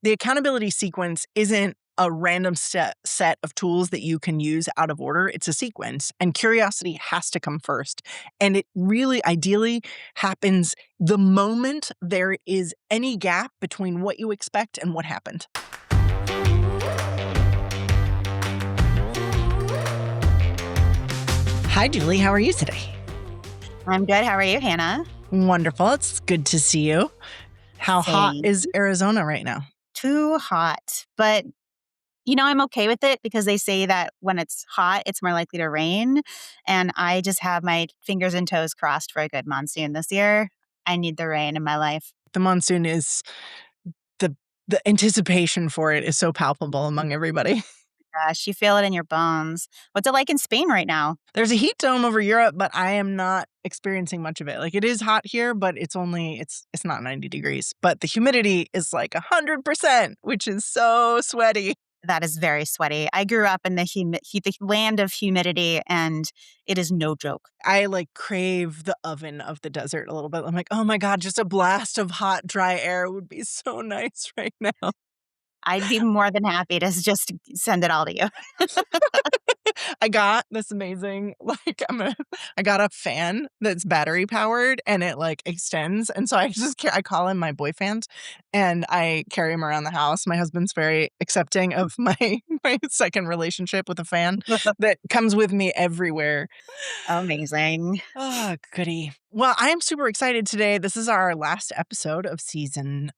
The accountability sequence isn't a random set of tools that you can use out of order. It's a sequence, and curiosity has to come first. And it really ideally happens the moment there is any gap between what you expect and what happened. Hi, Julie. How are you today? I'm good. How are you, Hannah? Wonderful. It's good to see you. How hot Same. is Arizona right now? Too hot. But, I'm okay with it because they say that when it's hot, it's more likely to rain. And I just have my fingers and toes crossed for a good monsoon this year. I need the rain in my life. The monsoon is the anticipation for it is so palpable among everybody. Gosh, you feel it in your bones. What's it like in Spain right now? There's a heat dome over Europe, but I am not experiencing much of it. Like, it is hot here, but it's not 90 degrees. But the humidity is like 100%, which is so sweaty. That is very sweaty. I grew up in the land of humidity, and it is no joke. I crave the oven of the desert a little bit. I'm like, oh my God, just a blast of hot, dry air would be so nice right now. I'd be more than happy to just send it all to you. I got this amazing, I got a fan that's battery powered and it extends. And so I call him my boyfriend and I carry him around the house. My husband's very accepting of my second relationship with a fan that comes with me everywhere. Amazing. Oh, goody. Well, I am super excited today. This is our last episode of season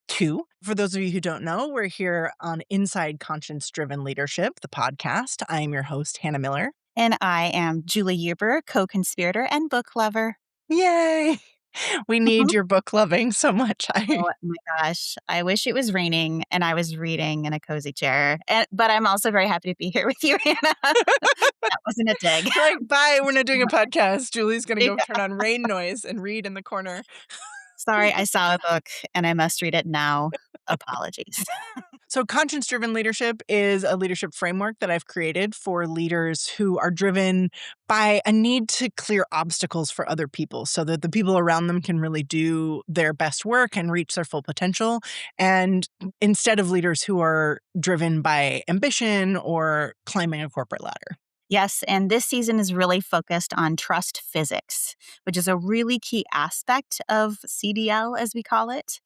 2. For those of you who don't know, we're here on Inside Conscience-Driven Leadership, the podcast. I am your host, Hanna Miller. And I am Julie Euber, co-conspirator and book lover. Yay! We need your book loving so much. Oh my gosh. I wish it was raining and I was reading in a cozy chair. But I'm also very happy to be here with you, Hannah. That wasn't a dig. Bye, we're not doing a podcast. Julie's going to go turn on rain noise and read in the corner. Sorry, I saw a book and I must read it now. Apologies. So conscience-driven leadership is a leadership framework that I've created for leaders who are driven by a need to clear obstacles for other people so that the people around them can really do their best work and reach their full potential. And instead of leaders who are driven by ambition or climbing a corporate ladder. Yes, and this season is really focused on trust physics, which is a really key aspect of CDL, as we call it.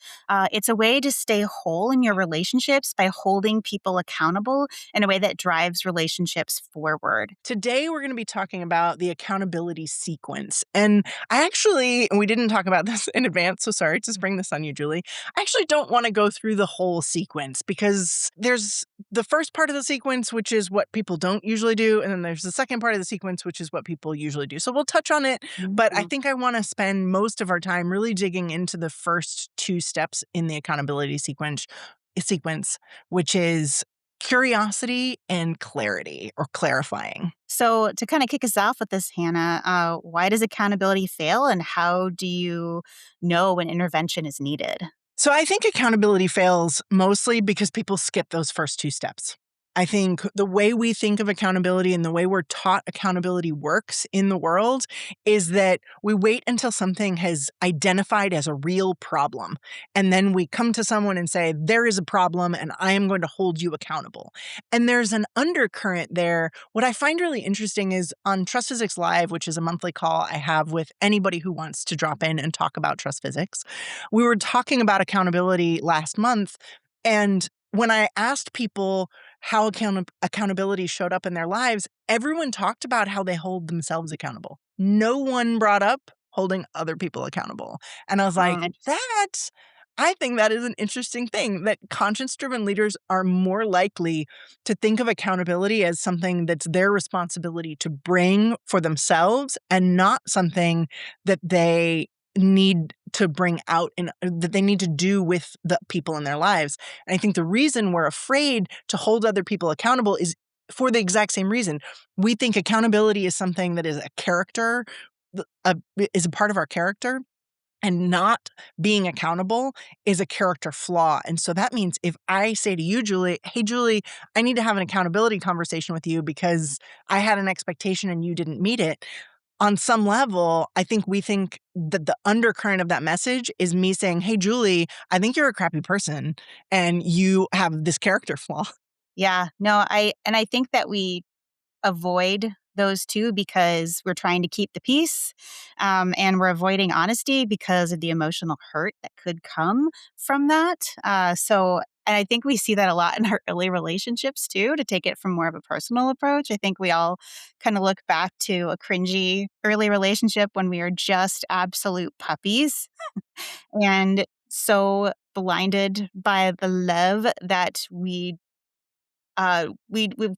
It's a way to stay whole in your relationships by holding people accountable in a way that drives relationships forward. Today, we're going to be talking about the accountability sequence. And we didn't talk about this in advance, so sorry to spring this on you, Julie. I actually don't want to go through the whole sequence because there's the first part of the sequence, which is what people don't usually do, and then there's the second part of the sequence, which is what people usually do. So we'll touch on it, but I think I want to spend most of our time really digging into the first 2 steps in the accountability sequence, which is curiosity and clarity, or clarifying. So to kind of kick us off with this, Hannah, why does accountability fail and how do you know when intervention is needed? So I think accountability fails mostly because people skip those first 2 steps. I think the way we think of accountability and the way we're taught accountability works in the world is that we wait until something has identified as a real problem. And then we come to someone and say, there is a problem and I am going to hold you accountable. And there's an undercurrent there. What I find really interesting is on Trust Physics Live, which is a monthly call I have with anybody who wants to drop in and talk about trust physics. We were talking about accountability last month. And when I asked people how accountability showed up in their lives, everyone talked about how they hold themselves accountable. No one brought up holding other people accountable. And I was like, I think that is an interesting thing, that conscience-driven leaders are more likely to think of accountability as something that's their responsibility to bring for themselves and not something that they need to bring out and that they need to do with the people in their lives. And I think the reason we're afraid to hold other people accountable is for the exact same reason. We think accountability is something that is a character, is a part of our character, and not being accountable is a character flaw. And so that means if I say to you, Julie, hey, Julie, I need to have an accountability conversation with you because I had an expectation and you didn't meet it. on some level, I think we think that the undercurrent of that message is me saying, "Hey, Julie, I think you're a crappy person and you have this character flaw." Yeah. No, I think that we avoid those two because we're trying to keep the peace, and we're avoiding honesty because of the emotional hurt that could come from that. And I think we see that a lot in our early relationships too, to take it from more of a personal approach. I think we all kind of look back to a cringy early relationship when we were just absolute puppies and so blinded by the love that we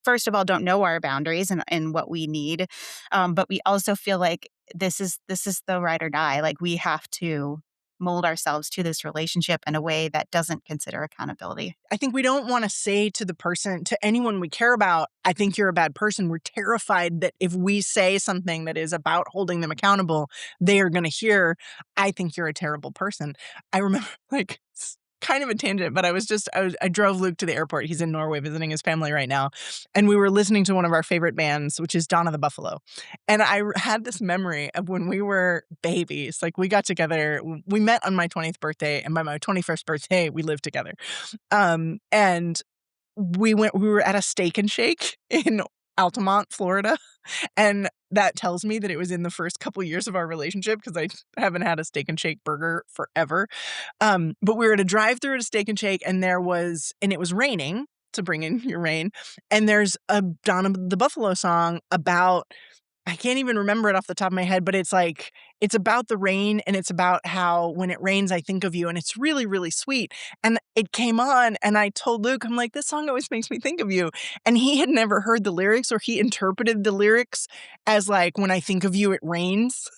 first of all don't know our boundaries and what we need, but we also feel like this is the ride or die. Like we have to mold ourselves to this relationship in a way that doesn't consider accountability. I think we don't want to say to the person, to anyone we care about, I think you're a bad person. We're terrified that if we say something that is about holding them accountable, they are going to hear, I think you're a terrible person. I remember, like, it's kind of a tangent, but I drove Luke to the airport. He's in Norway visiting his family right now. And we were listening to one of our favorite bands, which is Dawn of the Buffalo. And had this memory of when we were babies. Like, we got together, we met on my 20th birthday, and by my 21st birthday, we lived together. And we were at a Steak and Shake in Altamont, Florida, and that tells me that it was in the first couple years of our relationship because I haven't had a Steak and Shake burger forever. But we were at a drive-thru at a Steak and Shake, and it was raining, to bring in your rain, and there's a Dawn of the Buffalo song about, I can't even remember it off the top of my head, but it's like, it's about the rain and it's about how when it rains, I think of you. And it's really, really sweet. And it came on and I told Luke, I'm like, this song always makes me think of you. And he had never heard the lyrics, or he interpreted the lyrics as like, when I think of you, it rains.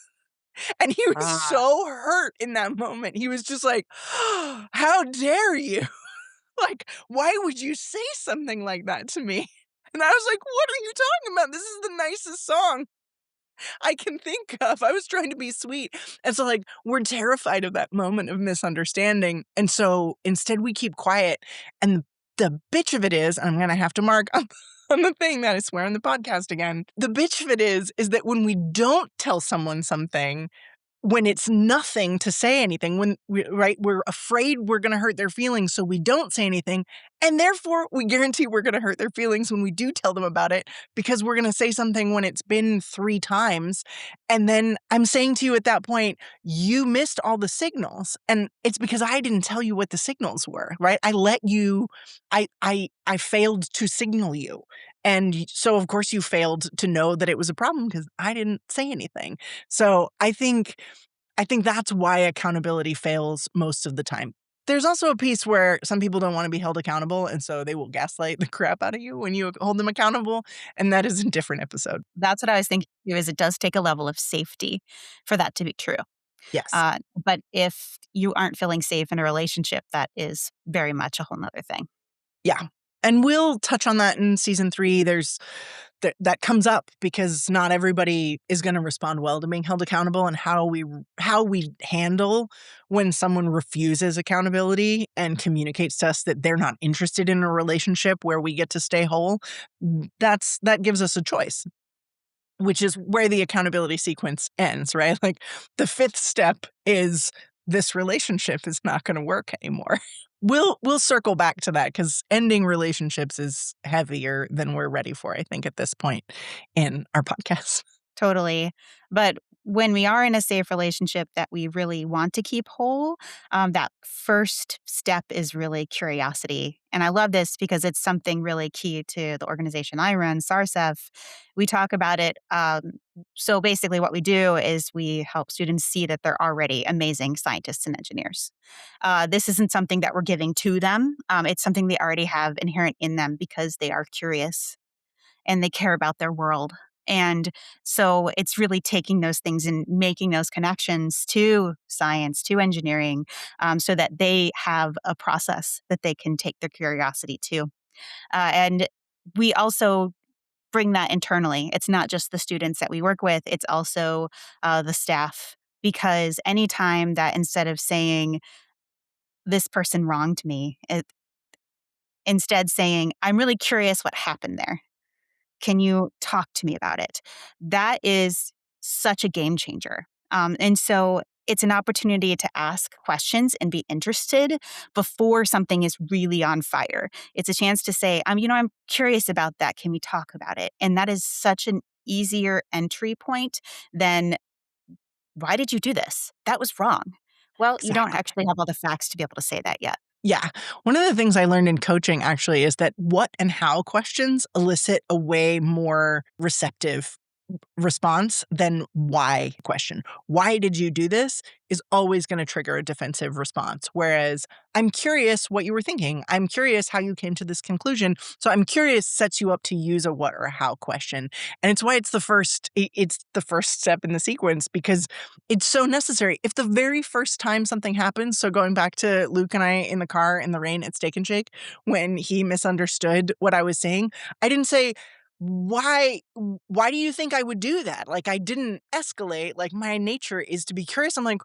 And he was Ah. so hurt in that moment. He was just like, oh, how dare you? Like, why would you say something like that to me? And I was like, what are you talking about? This is the nicest song I can think of. I was trying to be sweet. And so, like, we're terrified of that moment of misunderstanding. And so instead we keep quiet. And the bitch of it is, and I'm going to have to mark on the thing that I swear on the podcast again. The bitch of it is that when we don't tell someone something, when it's nothing to say anything, we're afraid we're going to hurt their feelings, so we don't say anything. And therefore, we guarantee we're going to hurt their feelings when we do tell them about it, because we're going to say something when it's been 3 times. And then I'm saying to you at that point, you missed all the signals. And it's because I didn't tell you what the signals were, right? I failed to signal you. And so, of course, you failed to know that it was a problem because I didn't say anything. So I think that's why accountability fails most of the time. There's also a piece where some people don't want to be held accountable, and so they will gaslight the crap out of you when you hold them accountable, and that is a different episode. That's what I was thinking too, is it does take a level of safety for that to be true. Yes. But if you aren't feeling safe in a relationship, that is very much a whole nother thing. Yeah. And we'll touch on that in season 3. That comes up because not everybody is going to respond well to being held accountable, and how we handle when someone refuses accountability and communicates to us that they're not interested in a relationship where we get to stay whole. That gives us a choice, which is where the accountability sequence ends, right? Like, the 5th step is, this relationship is not going to work anymore. We'll circle back to that because ending relationships is heavier than we're ready for, I think, at this point in our podcast. Totally. But when we are in a safe relationship that we really want to keep whole, that first step is really curiosity. And I love this because it's something really key to the organization I run, SARSEF. We talk about it. So basically, what we do is we help students see that they're already amazing scientists and engineers. This isn't something that we're giving to them, it's something they already have inherent in them because they are curious and they care about their world. And so it's really taking those things and making those connections to science, to engineering, so that they have a process that they can take their curiosity to. And we also bring that internally. It's not just the students that we work with, it's also the staff. Because anytime that instead of saying, this person wronged me, instead saying, I'm really curious what happened there. Can you talk to me about it? That is such a game changer. And so it's an opportunity to ask questions and be interested before something is really on fire. It's a chance to say, I'm curious about that. Can we talk about it? And that is such an easier entry point than, why did you do this? That was wrong. Well, you don't Exactly. actually have all the facts to be able to say that yet. Yeah. One of the things I learned in coaching actually is that what and how questions elicit a way more receptive response than why question. Why did you do this is always going to trigger a defensive response. Whereas I'm curious what you were thinking. I'm curious how you came to this conclusion. So I'm curious sets you up to use a what or a how question. And it's why it's the first step in the sequence because it's so necessary. If the very first time something happens, so going back to Luke and I in the car in the rain at Steak and Shake, when he misunderstood what I was saying, I didn't say, why do you think I would do that? Like, I didn't escalate. Like, my nature is to be curious. I'm like,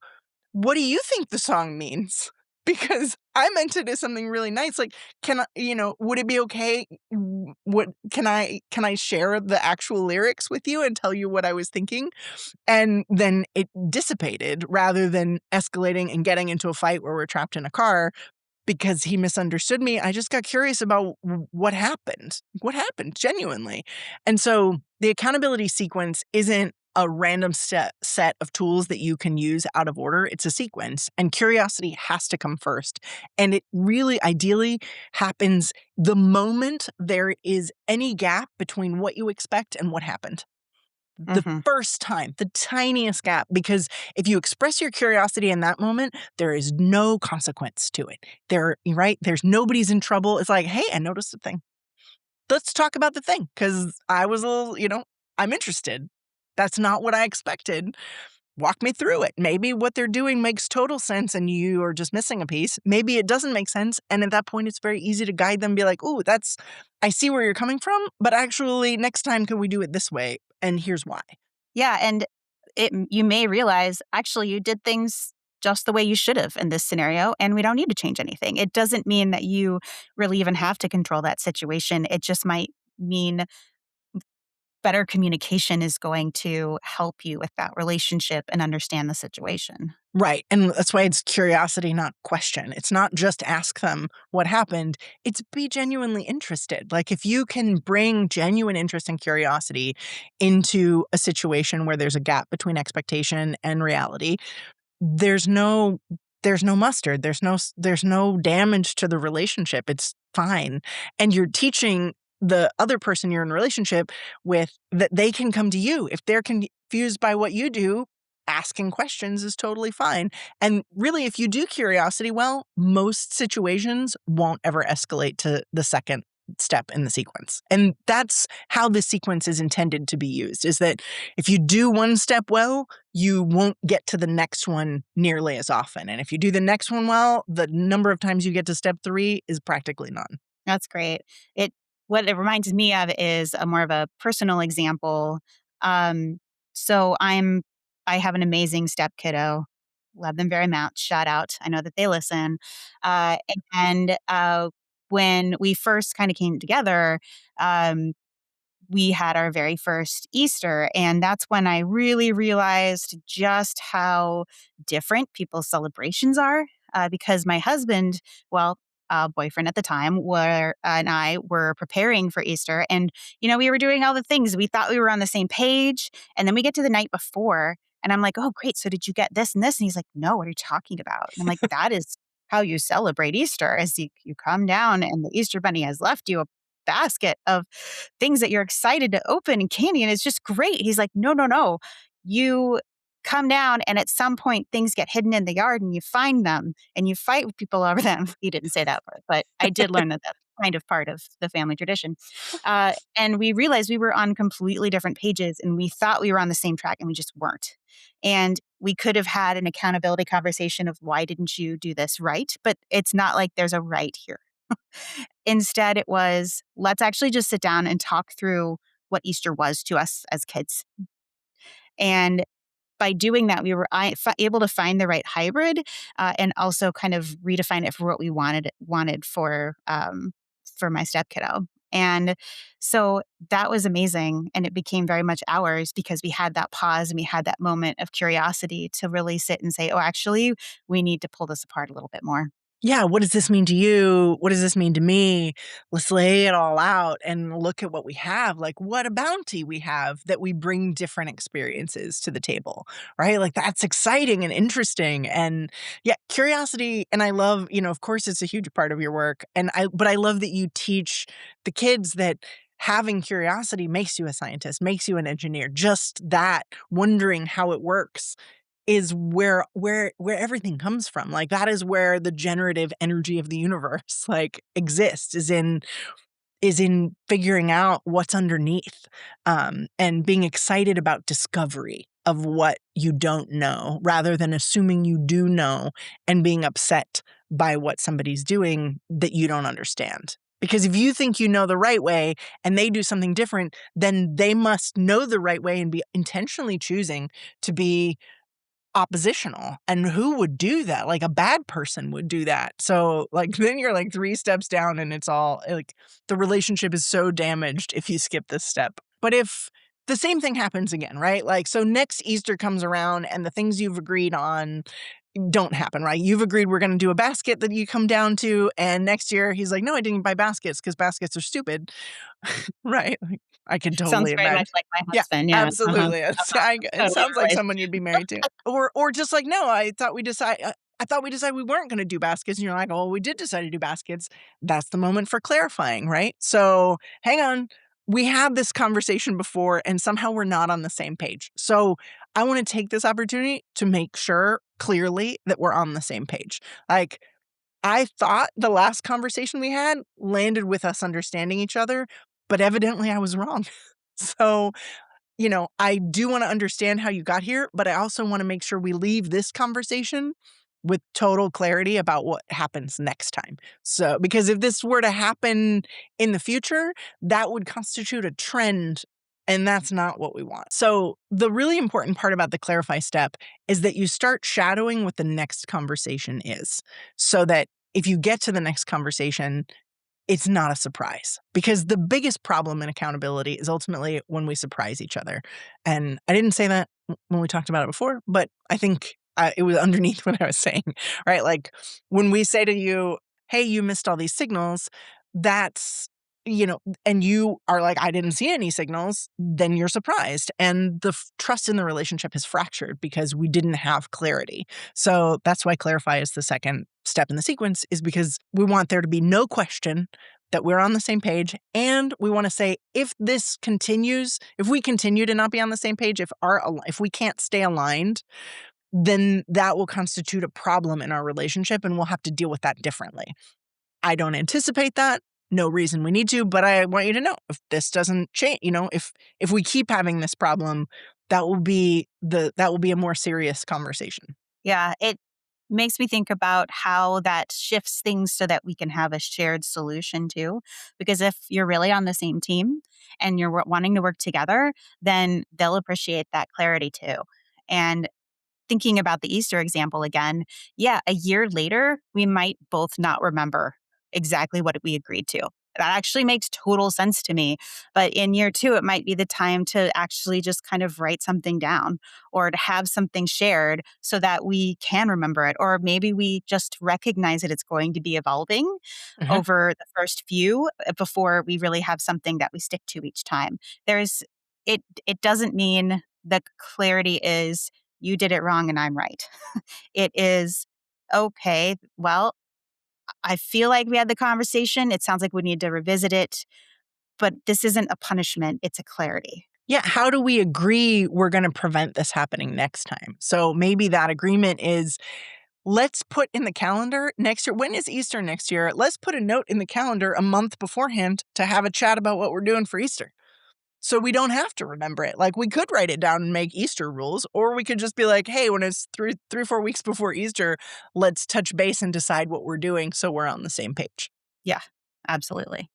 what do you think the song means? Because I meant it as something really nice. Like, would it be okay? What can I share the actual lyrics with you and tell you what I was thinking? And then it dissipated rather than escalating and getting into a fight where we're trapped in a car because he misunderstood me. I just got curious about what happened. What happened genuinely? And so the accountability sequence isn't a random set of tools that you can use out of order. It's a sequence, and curiosity has to come first. And it really ideally happens the moment there is any gap between what you expect and what happened. The Hmm. first time, the tiniest gap, because if you express your curiosity in that moment, there is no consequence to it. Right? There's nobody's in trouble. It's like, hey, I noticed a thing. Let's talk about the thing because I was a little, I'm interested. That's not what I expected. Walk me through it. Maybe what they're doing makes total sense and you are just missing a piece. Maybe it doesn't make sense. And at that point, it's very easy to guide them, be like, oh, I see where you're coming from, but actually, next time, can we do it this way? And here's why. Yeah, and you may realize, actually, you did things just the way you should have in this scenario, and we don't need to change anything. It doesn't mean that you really even have to control that situation. It just might mean better communication is going to help you with that relationship and understand the situation. Right. And that's why it's curiosity, not question. It's not just ask them what happened, it's be genuinely interested. Like if you can bring genuine interest and curiosity into a situation where there's a gap between expectation and reality, there's no mustard. There's no damage to the relationship. It's fine. And you're teaching the other person you're in a relationship with that they can come to you. If they're confused by what you do, asking questions is totally fine. And really, if you do curiosity well, most situations won't ever escalate to the second step in the sequence. And that's how the sequence is intended to be used, is that if you do one step well, you won't get to the next one nearly as often. And if you do the next one well, the number of times you get to step 3 is practically none. That's great. It What it reminds me of is a more of a personal example. Um, so I have an amazing step kiddo. Love them very much. Shout out. I know that they listen. Uh, and when we first kind of came together, um, we had our very first Easter. And that's when I really realized just how different people's celebrations are. Because my husband, well, boyfriend at the time, and I were preparing for Easter. And, we were doing all the things. We thought we were on the same page. And then we get to the night before. And I'm like, oh, great. So did you get this and this? And he's like, no, what are you talking about? And I'm like, that is how you celebrate Easter, is you come down and the Easter bunny has left you a basket of things that you're excited to open and candy, and it's just great. He's like, no, no, no. You come down and at some point things get hidden in the yard and you find them and you fight with people over them. He didn't say that part, but I did learn that that's kind of part of the family tradition. And we realized we were on completely different pages and we thought we were on the same track and we just weren't. And we could have had an accountability conversation of, why didn't you do this right? But it's not like there's a right here. Instead, it was, let's actually just sit down and talk through what Easter was to us as kids. And by doing that, we were able to find the right hybrid, and also kind of redefine it for what we wanted for my step kiddo. And so that was amazing. And it became very much ours because we had that pause and we had that moment of curiosity to really sit and say, oh, actually, we need to pull this apart a little bit more. Yeah, what does this mean to you? What does this mean to me? Let's lay it all out and look at what we have. Like, what a bounty we have that we bring different experiences to the table, right? Like, that's exciting and interesting. And yeah, curiosity. And I love, of course, it's a huge part of your work. But I love that you teach the kids that having curiosity makes you a scientist, makes you an engineer. Just that, wondering how it works is where everything comes from. Like, that is where the generative energy of the universe, like, exists, is in figuring out what's underneath, and being excited about discovery of what you don't know, rather than assuming you do know and being upset by what somebody's doing that you don't understand. Because if you think you know the right way and they do something different, then they must know the right way and be intentionally choosing to be oppositional. And who would do that? Like, a bad person would do that. So, like, then you're like 3 steps down and it's all like the relationship is so damaged if you skip this step. But if the same thing happens again, right? Like, so next Easter comes around and the things you've agreed on don't happen, right? You've agreed we're going to do a basket that you come down to, and next year he's like, no, I didn't buy baskets because baskets are stupid. Right? Like, I can Sounds totally very much imagine. like my Yeah, husband. Yeah. absolutely. It Totally sounds like relate. someone you'd be married to. Or just like, no, I thought we decided we weren't going to do baskets. And you're like, oh, we did decide to do baskets. That's the moment for clarifying, right? So hang on. We had this conversation before and somehow we're not on the same page. So I want to take this opportunity to make sure clearly that we're on the same page. Like, I thought the last conversation we had landed with us understanding each other, but evidently I was wrong. So, I do want to understand how you got here, but I also want to make sure we leave this conversation with total clarity about what happens next time. So, because if this were to happen in the future, that would constitute a trend, and that's not what we want. So, the really important part about the clarify step is that you start shadowing what the next conversation is, so that if you get to the next conversation, it's not a surprise. Because the biggest problem in accountability is ultimately when we surprise each other. And I didn't say that when we talked about it before, but I think it was underneath what I was saying, right? Like, when we say to you, hey, you missed all these signals, that's, and you are like, I didn't see any signals, then you're surprised. And the trust in the relationship is fractured because we didn't have clarity. So that's why clarify is the second step in the sequence, is because we want there to be no question that we're on the same page. And we want to say, if this continues, if we continue to not be on the same page, if we can't stay aligned, then that will constitute a problem in our relationship and we'll have to deal with that differently. I don't anticipate that. No reason we need to, but I want you to know, if this doesn't change, if we keep having this problem, that will be a more serious conversation. Yeah. It makes me think about how that shifts things so that we can have a shared solution too. Because if you're really on the same team and you're wanting to work together, then they'll appreciate that clarity too. And thinking about the Easter example again, yeah, a year later, we might both not remember exactly what we agreed to. That actually makes total sense to me. But in year two, it might be the time to actually just kind of write something down or to have something shared so that we can remember it. Or maybe we just recognize that it's going to be evolving Mhm. over the first few before we really have something that we stick to each time. There's it doesn't mean the clarity is you did it wrong and I'm right. It is, okay, well, I feel like we had the conversation. It sounds like we need to revisit it, but this isn't a punishment, it's a clarity. Yeah, how do we agree we're going to prevent this happening next time? So maybe that agreement is, let's put in the calendar next year. When is Easter next year? Let's put a note in the calendar a month beforehand to have a chat about what we're doing for Easter. So we don't have to remember it. Like, we could write it down and make Easter rules, or we could just be like, hey, when it's 4 weeks before Easter, let's touch base and decide what we're doing so we're on the same page. Yeah, absolutely.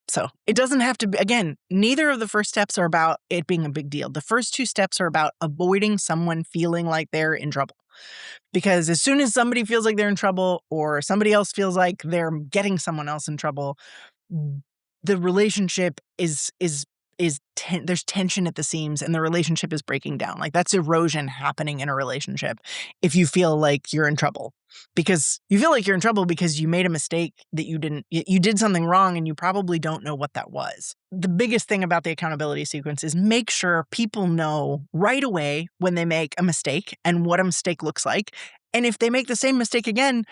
So it doesn't have to be, again, neither of the first steps are about it being a big deal. The first 2 steps are about avoiding someone feeling like they're in trouble. Because as soon as somebody feels like they're in trouble or somebody else feels like they're getting someone else in trouble, the relationship there's tension at the seams and the relationship is breaking down. Like that's erosion happening in a relationship if you feel like you're in trouble. Because you feel like you're in trouble because you made a mistake that you did something wrong and you probably don't know what that was. The biggest thing about the accountability sequence is make sure people know right away when they make a mistake and what a mistake looks like. And if they make the same mistake again,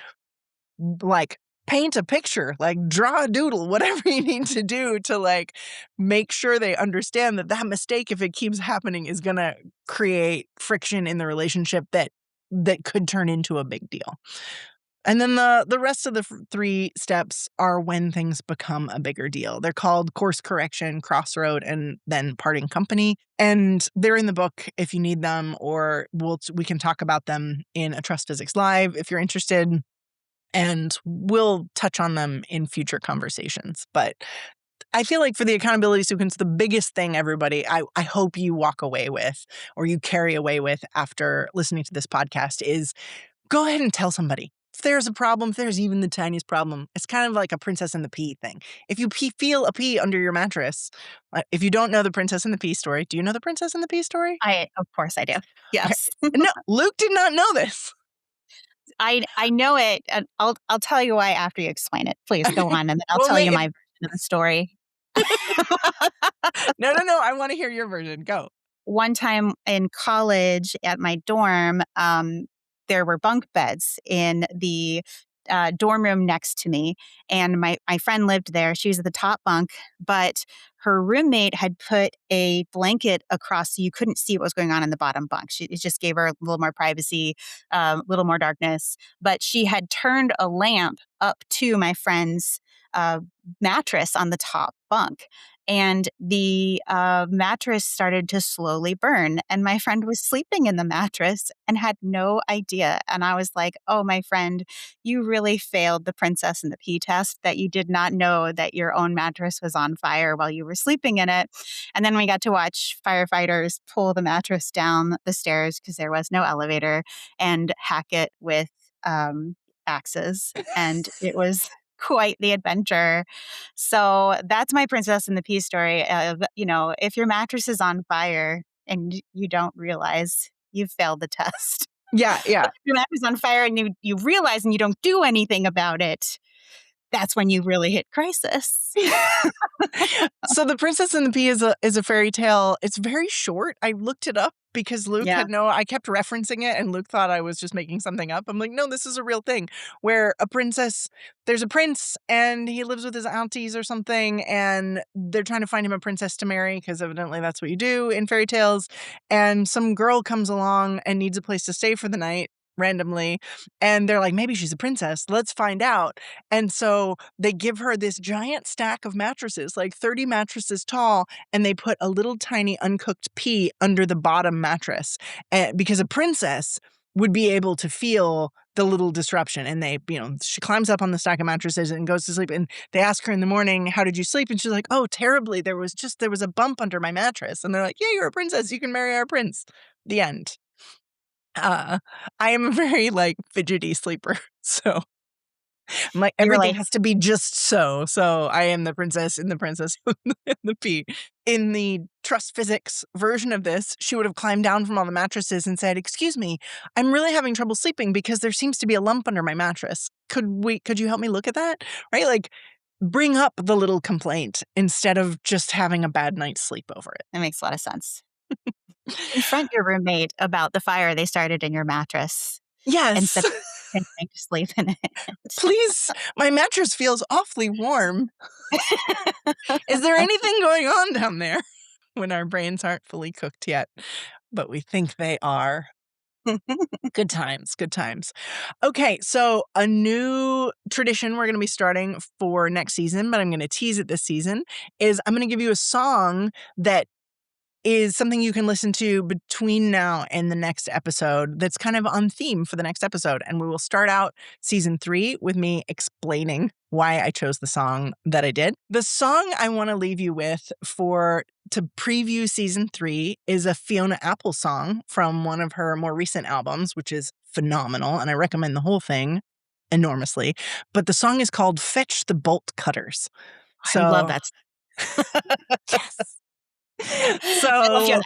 like paint a picture, like draw a doodle, whatever you need to do to like make sure they understand that mistake, if it keeps happening, is going to create friction in the relationship that could turn into a big deal. And then the rest of the 3 steps are when things become a bigger deal. They're called course correction, crossroad, and then parting company. And they're in the book if you need them, or we can talk about them in a Trust Physics Live if you're interested. And we'll touch on them in future conversations. But I feel like for the accountability sequence, the biggest thing, everybody, I hope you walk away with or you carry away with after listening to this podcast is go ahead and tell somebody. If there's a problem, if there's even the tiniest problem, it's kind of like a princess and the pea thing. If you feel a pea under your mattress, if you don't know the princess and the pea story, do you know the princess and the pea story? Of course I do. Okay. Yes. No, Luke did not know this. I know it. And I'll tell you why after you explain it. Please go on, and then I'll Well, tell wait, you my version of the story. No. I want to hear your version. Go. One time in college at my dorm, there were bunk beds in the dorm room next to me. And my friend lived there. She was at the top bunk, but her roommate had put a blanket across so you couldn't see what was going on in the bottom bunk. It just gave her a little more privacy, a little more darkness. But she had turned a lamp up to my friend's mattress on the top bunk. And the mattress started to slowly burn. And my friend was sleeping in the mattress and had no idea. And I was like, oh, my friend, you really failed the princess and the pea test that you did not know that your own mattress was on fire while you were sleeping in it. And then we got to watch firefighters pull the mattress down the stairs because there was no elevator and hack it with axes. And it was quite the adventure. So that's my princess and the pea story of, if your mattress is on fire and you don't realize, you've failed the test. Yeah. But if your mattress is on fire and you realize and you don't do anything about it, that's when you really hit crisis. So The Princess and the Pea is a fairy tale. It's very short. I looked it up because Luke I kept referencing it and Luke thought I was just making something up. I'm like, no, this is a real thing where there's a prince and he lives with his aunties or something and they're trying to find him a princess to marry because evidently that's what you do in fairy tales. And some girl comes along and needs a place to stay for the night randomly. And they're like, maybe she's a princess. Let's find out. And so they give her this giant stack of mattresses, like 30 mattresses tall, and they put a little tiny uncooked pea under the bottom mattress because a princess would be able to feel the little disruption. And she climbs up on the stack of mattresses and goes to sleep. And they ask her in the morning, how did you sleep? And she's like, oh, terribly. There was a bump under my mattress. And they're like, yeah, you're a princess. You can marry our prince. The end. I am a very fidgety sleeper. So I'm like, everything has to be just so. So I am the princess in the princess and the pea. In the Trust Physics version of this, she would have climbed down from all the mattresses and said, excuse me, I'm really having trouble sleeping because there seems to be a lump under my mattress. Could you help me look at that? Right? Bring up the little complaint instead of just having a bad night's sleep over it. That makes a lot of sense. Confront your roommate about the fire they started in your mattress. Yes. Instead of continuing to sleep in it. Please, my mattress feels awfully warm. Is there anything going on down there? When our brains aren't fully cooked yet, but we think they are. Good times, good times. Okay, so a new tradition we're going to be starting for next season, but I'm going to tease it this season, is I'm going to give you a song that is something you can listen to between now and the next episode that's kind of on theme for the next episode. And we will start out season 3 with me explaining why I chose the song that I did. The song I want to leave you with to preview season 3 is a Fiona Apple song from one of her more recent albums, which is phenomenal. And I recommend the whole thing enormously. But the song is called Fetch the Bolt Cutters. I love So, that. yes. I love your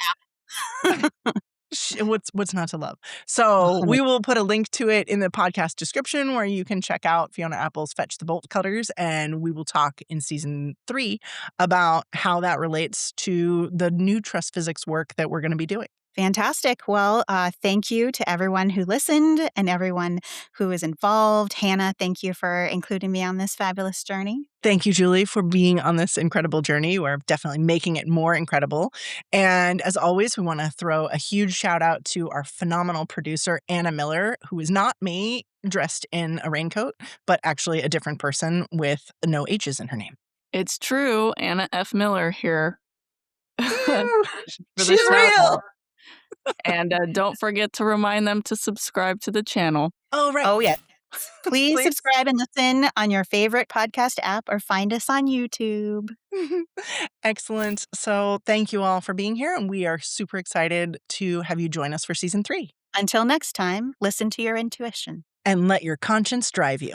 So app. what's not to love? So we will put a link to it in the podcast description where you can check out Fiona Apple's Fetch the Bolt Cutters, and we will talk in season 3 about how that relates to the new trust physics work that we're going to be doing. Fantastic. Well, thank you to everyone who listened and everyone who is involved. Hanna, thank you for including me on this fabulous journey. Thank you, Julie, for being on this incredible journey. We're definitely making it more incredible. And as always, we want to throw a huge shout out to our phenomenal producer, Anna Miller, who is not me dressed in a raincoat, but actually a different person with no H's in her name. It's true. Anna F. Miller here. She's real. And don't forget to remind them to subscribe to the channel. Oh, right. Oh, yeah. Please subscribe and listen on your favorite podcast app or find us on YouTube. Excellent. So thank you all for being here. And we are super excited to have you join us for season 3. Until next time, listen to your intuition. And let your conscience drive you.